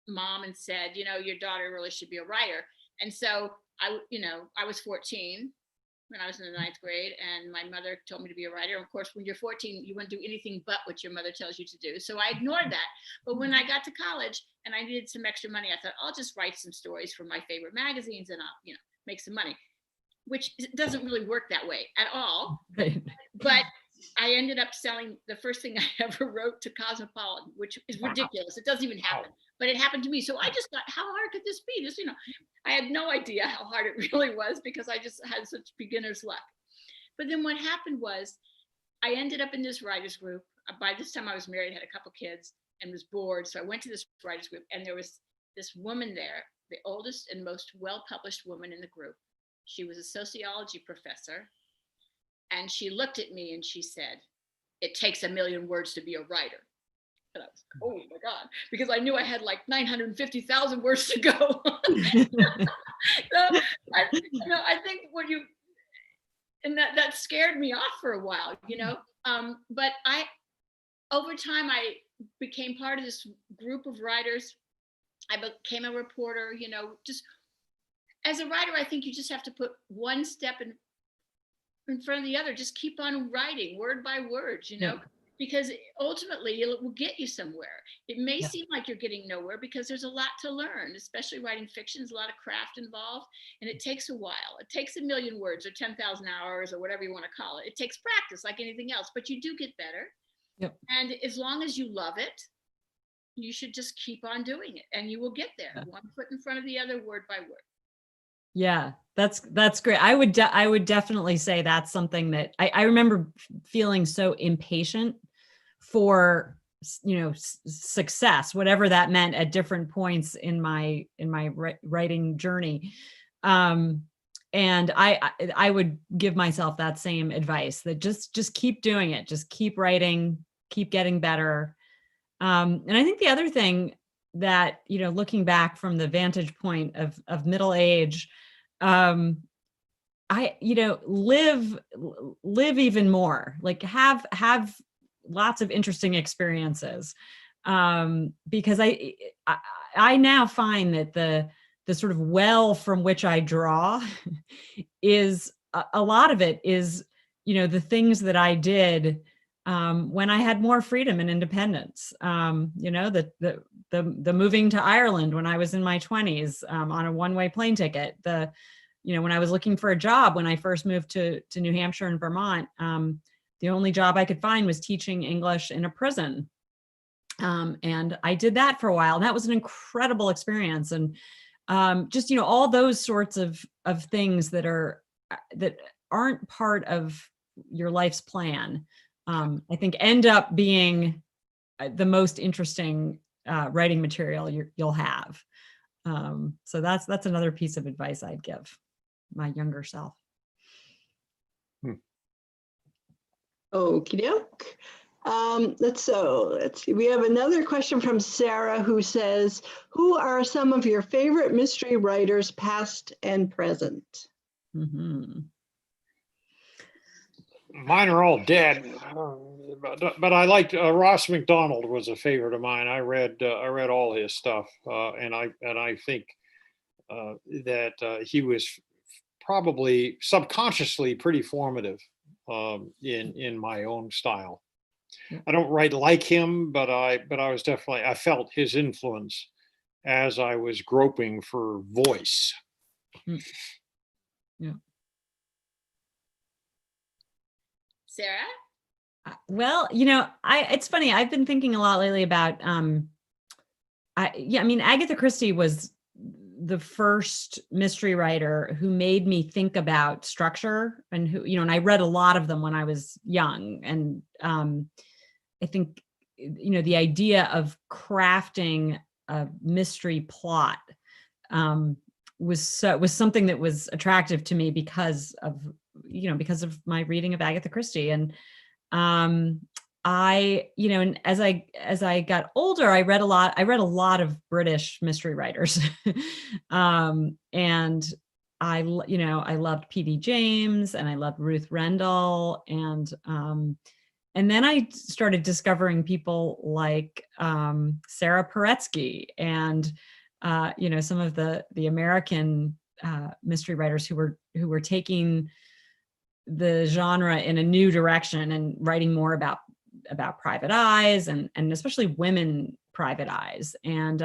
mom and said, your daughter really should be a writer. And so I was 14 when I was in the ninth grade, and my mother told me to be a writer. Of course, when you're 14, you wouldn't do anything but what your mother tells you to do. So I ignored that. But when I got to college and I needed some extra money, I thought, I'll just write some stories for my favorite magazines and I'll, make some money, which doesn't really work that way at all. But I ended up selling the first thing I ever wrote to Cosmopolitan, which is ridiculous. It doesn't even happen, but it happened to me. So I just thought, how hard could this be? I had no idea how hard it really was because I just had such beginner's luck. But then what happened was I ended up in this writers group. By this time I was married, had a couple kids, and was bored. So I went to this writers group, and there was this woman there, the oldest and most well-published woman in the group. She was a sociology professor. And she looked at me and she said, "It takes 1,000,000 words to be a writer." And I was, oh my God, because I knew I had like 950,000 words to go. So I think that scared me off for a while, but over time, I became part of this group of writers. I became a reporter, just as a writer, I think you just have to put one step in front of the other, just keep on writing word by word, because ultimately it will get you somewhere. It may Yeah. seem like you're getting nowhere because there's a lot to learn, especially writing fiction. There's a lot of craft involved, and it takes a while. It takes 1,000,000 words or 10,000 hours or whatever you want to call it. It takes practice like anything else, but you do get better. Yep. And as long as you love it, you should just keep on doing it and you will get there, Yeah. one foot in front of the other, word by word. Yeah, that's great. I would definitely say that's something that I remember feeling so impatient for, success, whatever that meant at different points in my writing journey. And I would give myself that same advice, that just keep doing it, just keep writing, keep getting better. And I think the other thing that, looking back from the vantage point of middle age, I, live even more, like have lots of interesting experiences. Because I now find that the sort of well from which I draw is a lot of it is, the things that I did when I had more freedom and independence. The moving to Ireland when I was in my 20s on a one-way plane ticket. When I was looking for a job when I first moved to New Hampshire and Vermont, the only job I could find was teaching English in a prison. And I did that for a while, and that was an incredible experience. And just, all those sorts of things that aren't part of your life's plan, I think end up being the most interesting writing material you'll have. So that's another piece of advice I'd give my younger self. Okie doke. Let's see. We have another question from Sarah, who says, who are some of your favorite mystery writers, past and present? Mm-hmm. Mine are all dead, but I liked Ross MacDonald was a favorite of mine. I read all his stuff, and I think that he was probably subconsciously pretty formative in my own style. Yeah. I don't write like him, but I felt his influence as I was groping for voice. Yeah. Sarah? Well, it's funny. I've been thinking a lot lately about, Agatha Christie was the first mystery writer who made me think about structure, and and I read a lot of them when I was young. And I think, the idea of crafting a mystery plot was something that was attractive to me because of my reading of Agatha Christie. And and as I got older, I read a lot of British mystery writers. And I loved P.D. James, and I loved Ruth Rendell, and then I started discovering people like Sarah Paretsky and some of the American mystery writers who were taking the genre in a new direction and writing more about private eyes and especially women private eyes. And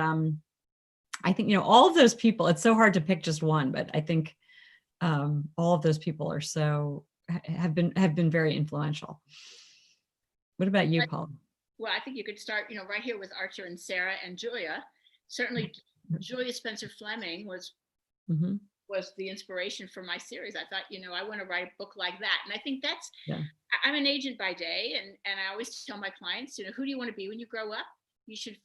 I think all of those people, it's so hard to pick just one, but I think all of those people have been very influential. What about you, Paula? Well, I think you could start, right here with Archer and Sarah and Julia. Certainly, Julia Spencer-Fleming was the inspiration for my series. I thought, I want to write a book like that. And I think I'm an agent by day, and I always tell my clients, who do you want to be when you grow up? You should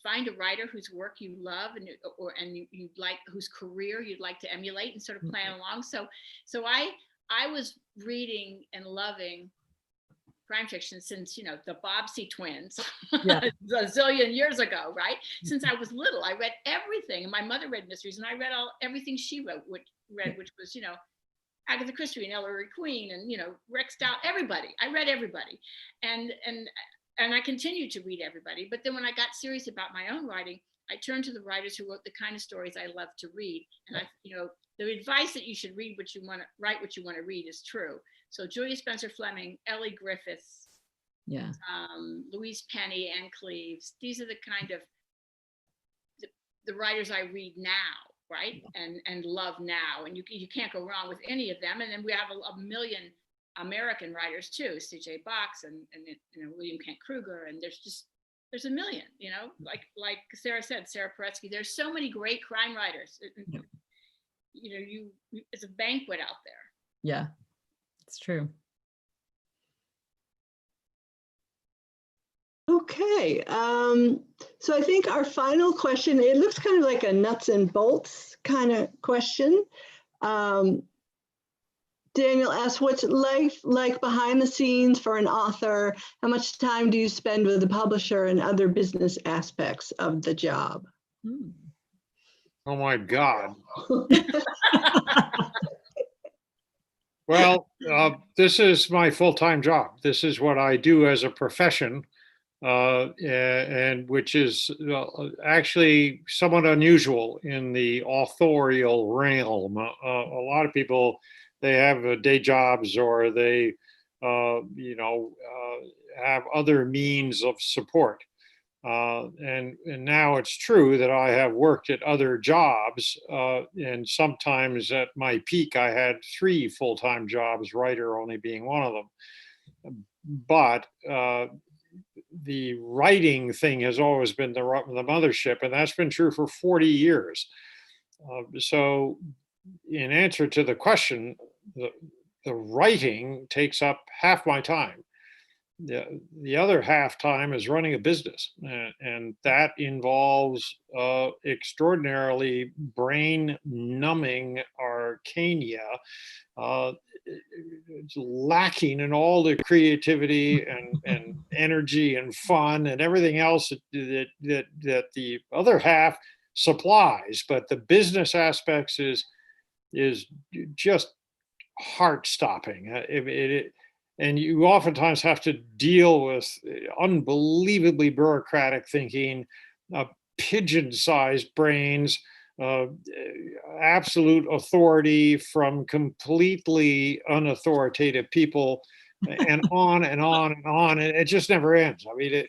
find a writer whose work you love and you like, whose career you'd like to emulate, and sort of plan along. So I was reading and loving crime fiction since the Bobbsey twins, a zillion years ago, right? Since I was little, I read everything, and my mother read mysteries, and I read everything she wrote, which was Agatha Christie and Ellery Queen and Rex Stout, everybody. I read everybody, and I continued to read everybody. But then when I got serious about my own writing, I turned to the writers who wrote the kind of stories I love to read, and the advice that you should read write what you want to read is true. So Julia Spencer-Fleming, Ellie Griffiths, Yeah. Louise Penny, Ann Cleves. These are the kind of the writers I read now, right? And love now. And you can't go wrong with any of them. And then we have a million American writers too, C.J. Box and William Kent Kruger. And there's a million, like Sarah said, Sarah Paretsky. There's so many great crime writers. It's a banquet out there. Yeah, it's true. Okay, so I think our final question, it looks kind of like a nuts and bolts kind of question. Daniel asks, what's life like behind the scenes for an author? How much time do you spend with the publisher and other business aspects of the job? Oh my God. Well, this is my full-time job. This is what I do as a profession, and which is actually somewhat unusual in the authorial realm. A lot of people, they have day jobs, or they, have other means of support. And now it's true that I have worked at other jobs, and sometimes at my peak, I had 3 full-time jobs, writer only being one of them. But the writing thing has always been the mothership, and that's been true for 40 years. So in answer to the question, the writing takes up half my time. The other half time is running a business, and that involves extraordinarily brain-numbing arcana. It's lacking in all the creativity and energy and fun and everything else that the other half supplies. But the business aspects is just heart-stopping. And you oftentimes have to deal with unbelievably bureaucratic thinking, pigeon-sized brains, absolute authority from completely unauthoritative people, and on and on and on. And it just never ends. I mean,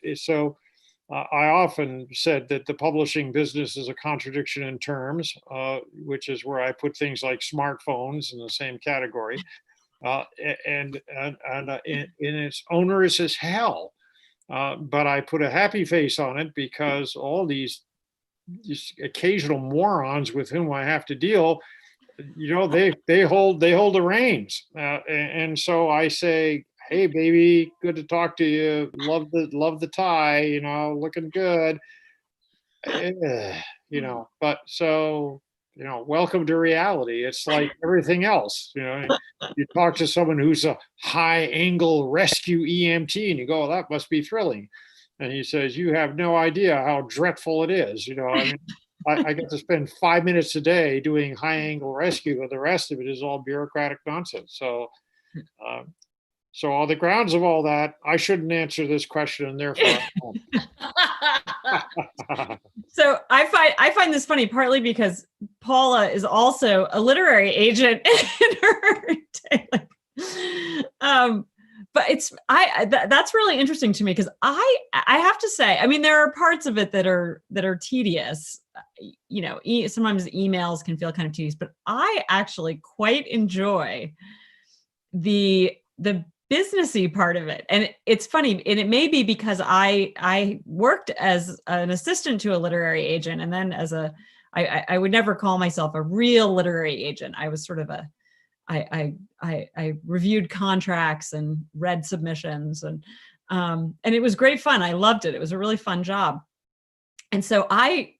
I often said that the publishing business is a contradiction in terms, which is where I put things like smartphones in the same category. And it's onerous as hell, but I put a happy face on it because all these occasional morons with whom I have to deal, they hold the reins, and so I say, "Hey, baby, good to talk to you. Love the tie. Looking good." But so. Welcome to reality. It's like everything else. You talk to someone who's a high angle rescue EMT and you go, "Oh, that must be thrilling." And he says, "You have no idea how dreadful it is." I get to spend 5 minutes a day doing high angle rescue, and the rest of it is all bureaucratic nonsense. So on the grounds of all that, I shouldn't answer this question, and therefore So I find this funny, partly because Paula is also a literary agent in her day. But that's really interesting to me, because I have to say, I mean, there are parts of it that are tedious. Sometimes emails can feel kind of tedious, but I actually quite enjoy the businessy part of it. And it's funny, and it may be because I worked as an assistant to a literary agent, and then I would never call myself a real literary agent. I was sort of I reviewed contracts and read submissions, and it was great fun. I loved it. It was a really fun job. And so I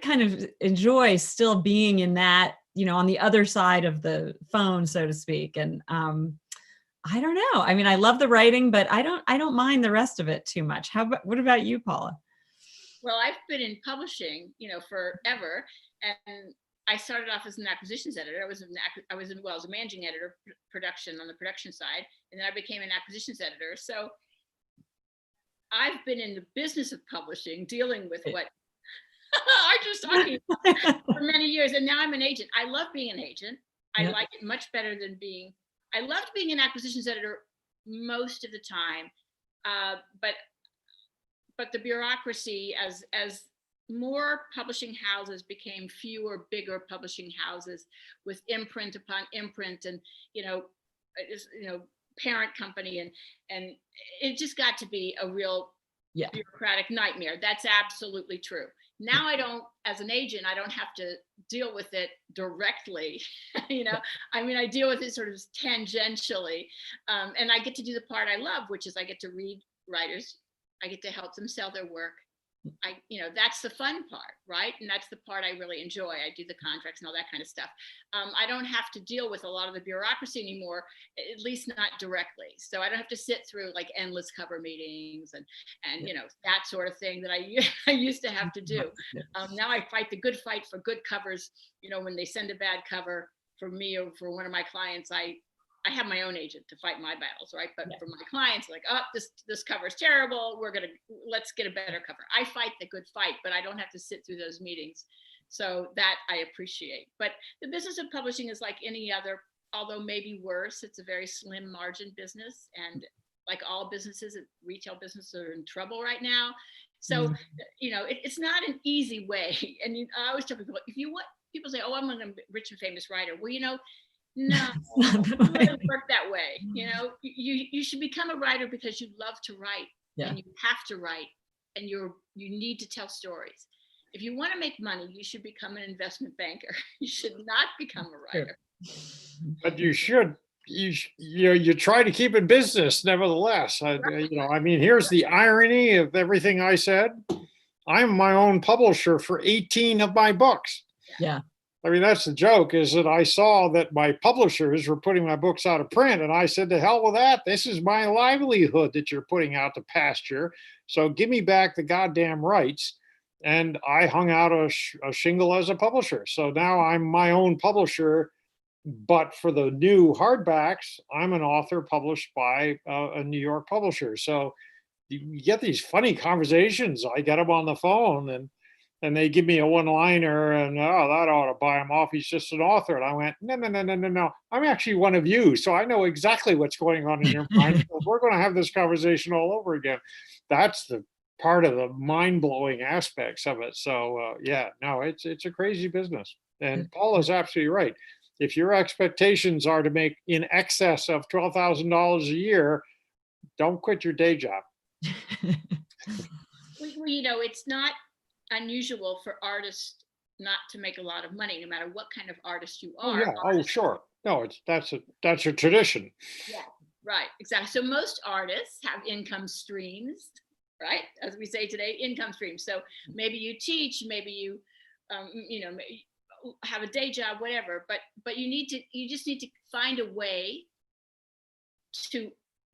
kind of enjoy still being in that, on the other side of the phone, so to speak. And I don't know. I mean, I love the writing, but I don't mind the rest of it too much. What about you, Paula? Well, I've been in publishing, forever, and I started off as an acquisitions editor. I was a managing editor, production on the production side, and then I became an acquisitions editor. So I've been in the business of publishing, dealing with what I'm just talking for many years, and now I'm an agent. I love being an agent. I like it much better than I loved being an acquisitions editor most of the time, But the bureaucracy, as more publishing houses became fewer, bigger publishing houses with imprint upon imprint, and parent company, and it just got to be a real bureaucratic nightmare. That's absolutely true. Now I don't, as an agent, I don't have to deal with it directly. I deal with it sort of tangentially, and I get to do the part I love, which is I get to read writers. I get to help them sell their work. That's the fun part, right? And that's the part I really enjoy. I do the contracts and all that kind of stuff. I don't have to deal with a lot of the bureaucracy anymore, at least not directly. So I don't have to sit through like endless cover meetings and that sort of thing that I used to have to do. Now I fight the good fight for good covers. When they send a bad cover for me or for one of my clients, I have my own agent to fight my battles, right? But for my clients, like, oh, this cover is terrible. Let's get a better cover. I fight the good fight, but I don't have to sit through those meetings. So that I appreciate. But the business of publishing is like any other, although maybe worse. It's a very slim margin business. And like all businesses, retail businesses are in trouble right now. So, it's not an easy way. And I always tell people, people say, oh, I'm a rich and famous writer. Well, no, it doesn't work that way. You should become a writer because you love to write, and you have to write, and you need to tell stories. If you want to make money, you should become an investment banker. You should not become a writer. But you should. You try to keep in business, nevertheless. Here's the irony of everything I said. I'm my own publisher for 18 of my books. Yeah. That's the joke, is that I saw that my publishers were putting my books out of print, and I said, to hell with that. This is my livelihood that you're putting out to pasture. So give me back the goddamn rights. And I hung out a shingle as a publisher. So now I'm my own publisher, but for the new hardbacks, I'm an author published by a New York publisher. So you get these funny conversations. I get them on the phone, and they give me a one-liner, and that ought to buy him off. He's just an author. And I went, no. I'm actually one of you. So I know exactly what's going on in your mind. So we're going to have this conversation all over again. That's the part of the mind-blowing aspects of it. So it's a crazy business. And Paula's absolutely right. If your expectations are to make in excess of $12,000 a year, don't quit your day job. It's not unusual for artists not to make a lot of money, no matter what kind of artist you are. Sure. No, that's a tradition. Yeah, right, exactly. So most artists have income streams, right? As we say today, income streams. So maybe you teach, maybe you, have a day job, whatever. But you just need to find a way to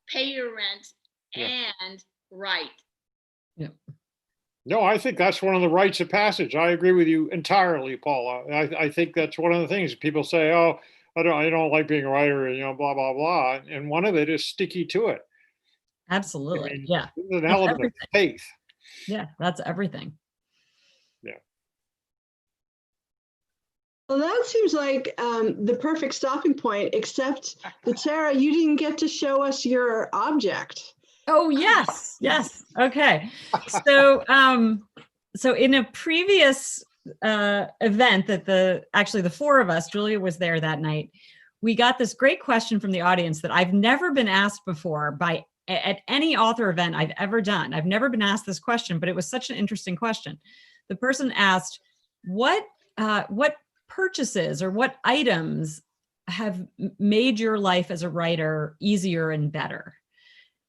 pay your rent and write. Yeah. No, I think that's one of the rites of passage. I agree with you entirely, Paula. I think that's one of the things people say, oh, I don't like being a writer, blah, blah, blah. And one of it is sticky to it. Absolutely. Yeah. There's an element of faith. Yeah, that's everything. Yeah. Well, that seems like the perfect stopping point, except that, Sarah, you didn't get to show us your object. Oh, yes. Okay. So, so in a previous event that the four of us, Julia was there that night, we got this great question from the audience that I've never been asked before at any author event I've ever done. I've never been asked this question, but it was such an interesting question. The person asked, what purchases or what items have made your life as a writer easier and better?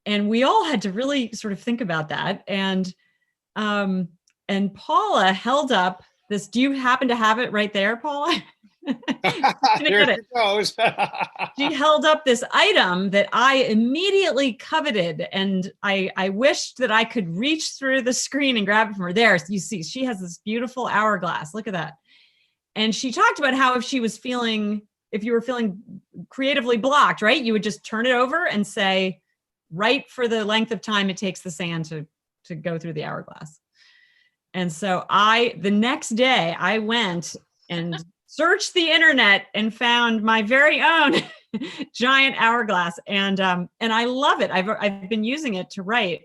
And we all had to really sort of think about that. And Paula held up this. Do you happen to have it right there, Paula? Here she goes. She held up this item that I immediately coveted, and I wished that I could reach through the screen and grab it from her. There, you see, she has this beautiful hourglass. Look at that. And she talked about how if you were feeling creatively blocked, right, you would just turn it over and say, write for the length of time it takes the sand to go through the hourglass. And so the next day I went and searched the internet and found my very own giant hourglass, and I love it. I've been using it to write,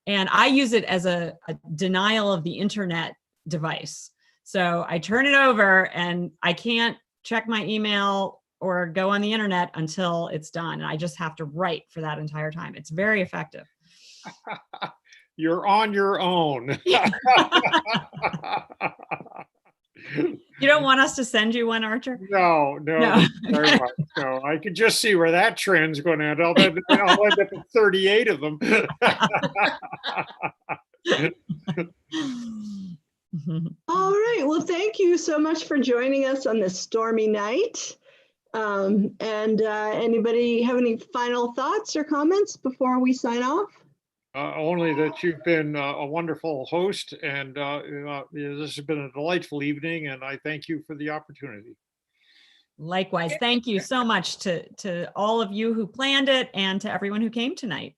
and I use it as a denial of the internet device. So I turn it over, and I can't check my email or go on the internet until it's done. And I just have to write for that entire time. It's very effective. You're on your own. You don't want us to send you one, Archer? No, very much. No, I can just see where that trend's going to end. I'll end up with 38 of them. All right. Well, thank you so much for joining us on this stormy night. Anybody have any final thoughts or comments before we sign off? Only that you've been a wonderful host, and this has been a delightful evening, and I thank you for the opportunity. Likewise. Thank you so much to all of you who planned it and to everyone who came tonight.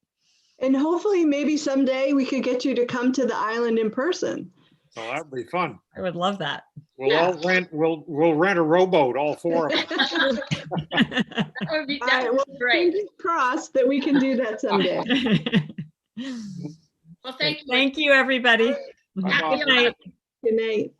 And hopefully maybe someday we could get you to come to the island in person. So that'd be fun. I would love that. We'll rent a rowboat, all four of us. That would be great. Fingers crossed that we can do that someday. Well, thank you. Thank you, everybody. Bye-bye. Good night. Good night.